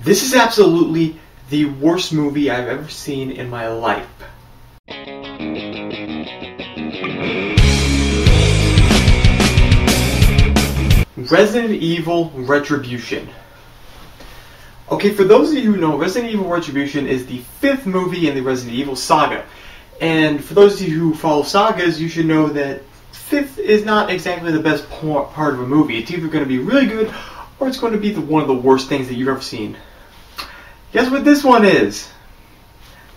This is absolutely the worst movie I've ever seen in my life. Resident Evil Retribution. Okay, for those of you who know, Resident Evil Retribution is the 5th movie in the Resident Evil saga. And for those of you who follow sagas, you should know that 5th is not exactly the best part of a movie. It's either going to be really good, or it's going to be one of the worst things that you've ever seen. Guess what this one is?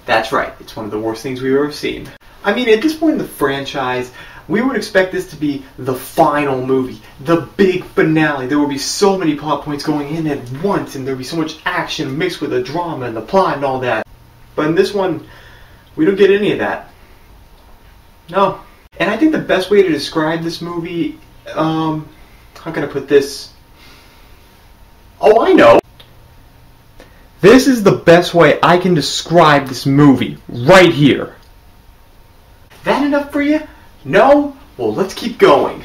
That's right, it's one of the worst things we've ever seen. I mean, at this point in the franchise, we would expect this to be the final movie, the big finale. There would be so many plot points going in at once, and there would be so much action mixed with the drama and the plot and all that. But in this one, we don't get any of that. No. And I think the best way to describe this movie, how can I put this? Oh, I know! This is the best way I can describe this movie, right here. That enough for you? No? Well, let's keep going.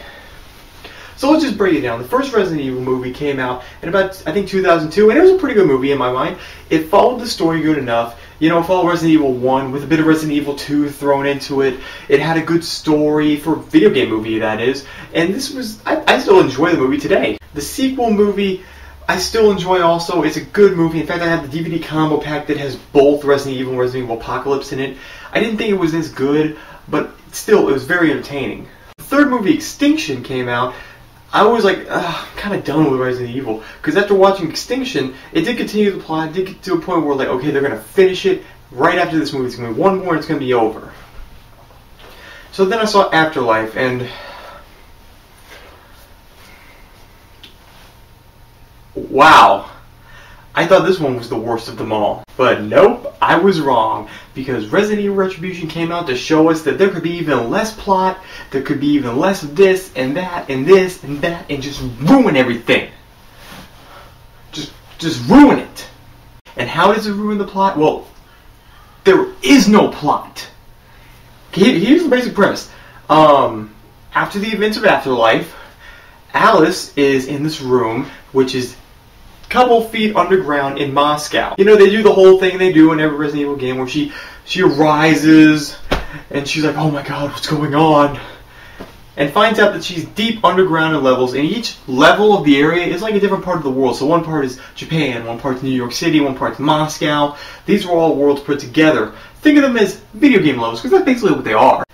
So let's just break it down. The first Resident Evil movie came out in about, I think, 2002, and it was a pretty good movie in my mind. It followed the story good enough. You know, it followed Resident Evil 1 with a bit of Resident Evil 2 thrown into it. It had a good story for a video game movie, that is. And this was, I still enjoy the movie today. The sequel movie, I still enjoy also. It's a good movie. In fact, I have the DVD combo pack that has both Resident Evil and Resident Evil Apocalypse in it. I didn't think it was as good, but still, it was very entertaining. The third movie, Extinction, came out. I was like, kind of done with Resident Evil, because after watching Extinction, it did continue the plot. It did get to a point where, like, okay, they're going to finish it right after this movie. It's going to be one more and it's going to be over. So then I saw Afterlife, and wow, I thought this one was the worst of them all. But nope, I was wrong, because Resident Evil Retribution came out to show us that there could be even less plot, there could be even less of this and that and this and that, and just ruin everything. Just ruin it. And how does it ruin the plot? Well, there is no plot. Okay, here's the basic premise. After the events of Afterlife, Alice is in this room, which is couple feet underground in Moscow. You know, they do the whole thing they do in every Resident Evil game where she arises and she's like, oh my god, what's going on? And finds out that she's deep underground in levels, and each level of the area is like a different part of the world. So one part is Japan, one part's New York City, one part's Moscow. These are all worlds put together. Think of them as video game levels, because that's basically what they are.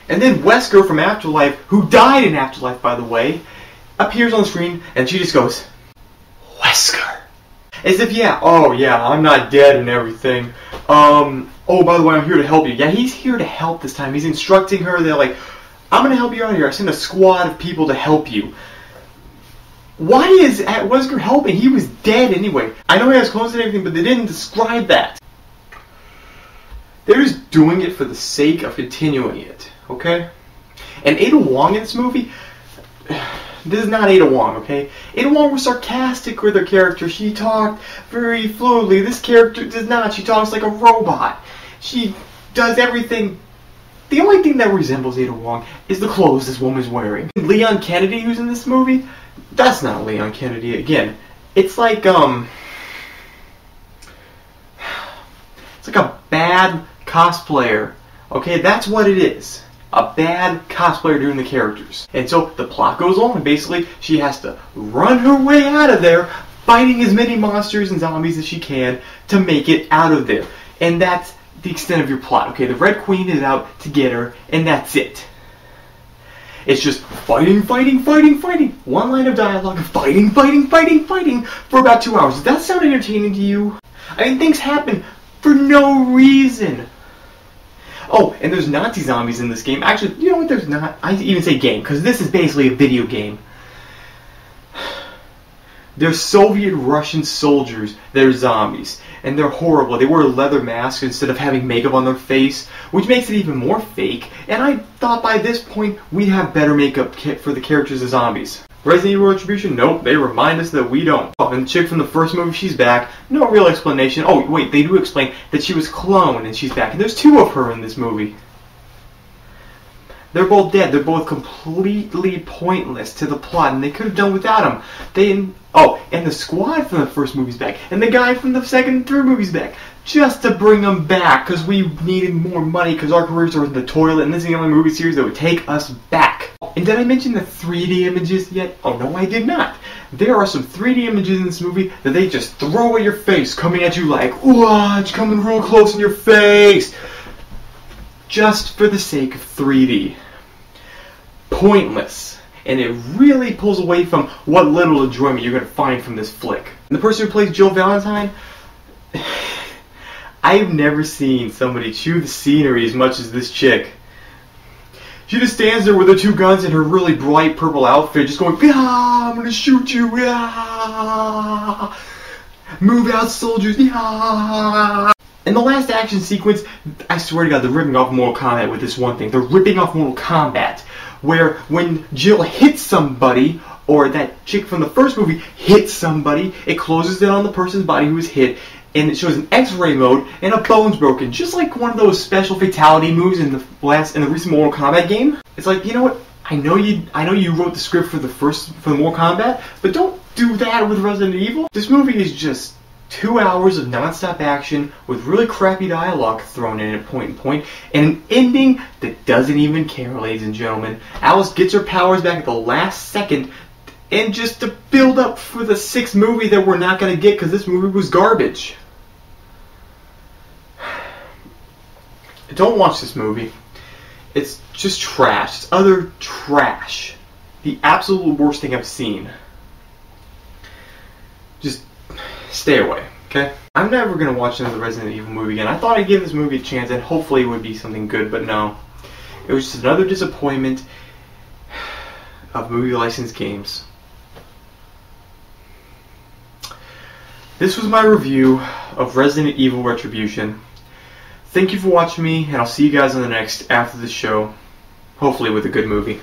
And then Wesker from Afterlife, who died in Afterlife, by the way, appears on the screen, and she just goes, Wesker. As if, yeah, oh yeah, I'm not dead and everything. Oh, by the way, I'm here to help you. Yeah, he's here to help this time. He's instructing her. They're like, I'm going to help you out here. I sent a squad of people to help you. Why is Wesker helping? He was dead anyway. I know he has clothes and everything, but they didn't describe that. They're just doing it for the sake of continuing it, okay? And Ada Wong in this movie, this is not Ada Wong, okay? Ada Wong was sarcastic with her character. She talked very fluidly. This character does not. She talks like a robot. She does everything. The only thing that resembles Ada Wong is the clothes this woman's wearing. Leon Kennedy, who's in this movie, that's not Leon Kennedy again. It's like, it's like a bad cosplayer. Okay, that's what it is. A bad cosplayer doing the characters. And so the plot goes on, and basically she has to run her way out of there, fighting as many monsters and zombies as she can to make it out of there. And that's the extent of your plot. Okay, the Red Queen is out to get her, and that's it. It's just fighting, fighting, fighting, fighting. One line of dialogue of fighting, fighting, fighting, fighting for about 2 hours. Does that sound entertaining to you? I mean, things happen for no reason. Oh, and there's Nazi zombies in this game. Actually, you know what, there's not. I even say game, because this is basically a video game. They're Soviet Russian soldiers. They're zombies. And they're horrible. They wear leather masks instead of having makeup on their face, which makes it even more fake. And I thought by this point, we'd have better makeup kit for the characters as zombies. Resident Evil Retribution? Nope, they remind us that we don't. Oh, and the chick from the first movie, she's back. No real explanation. Oh, wait, they do explain that she was cloned and she's back. And there's 2 of her in this movie. They're both dead. They're both completely pointless to the plot, and they could have done without them. And the squad from the first movie's back, and the guy from the second and third movie's back, just to bring them back, because we needed more money, because our careers are in the toilet, and this is the only movie series that would take us back. And did I mention the 3D images yet? Oh no, I did not. There are some 3D images in this movie that they just throw at your face, coming at you like, watch, coming real close in your face, just for the sake of 3D. Pointless. And it really pulls away from what little enjoyment you're going to find from this flick. And the person who plays Jill Valentine, I've never seen somebody chew the scenery as much as this chick. She just stands there with her two guns and her really bright purple outfit, just going, yeah, I'm going to shoot you, yeah. Move out, soldiers, yeah. In the last action sequence, I swear to God, they're ripping off Mortal Kombat with this one thing. They're ripping off Mortal Kombat, where when Jill hits somebody, or that chick from the first movie hits somebody, it closes in on the person's body who was hit, and it shows an X-ray mode, and a bone's broken, just like one of those special fatality moves in the recent Mortal Kombat game. It's like, you know what? I know you wrote the script for the Mortal Kombat, but don't do that with Resident Evil. This movie is just 2 hours of non-stop action with really crappy dialogue thrown in at point and point, and an ending that doesn't even care, ladies and gentlemen. Alice gets her powers back at the last second, and just to build up for the 6th movie that we're not going to get because this movie was garbage. Don't watch this movie. It's just trash. It's utter trash. The absolute worst thing I've seen. Just stay away, okay? I'm never going to watch another Resident Evil movie again. I thought I'd give this movie a chance and hopefully it would be something good, but no. It was just another disappointment of movie licensed games. This was my review of Resident Evil Retribution. Thank you for watching me, and I'll see you guys on the next after the show, hopefully with a good movie.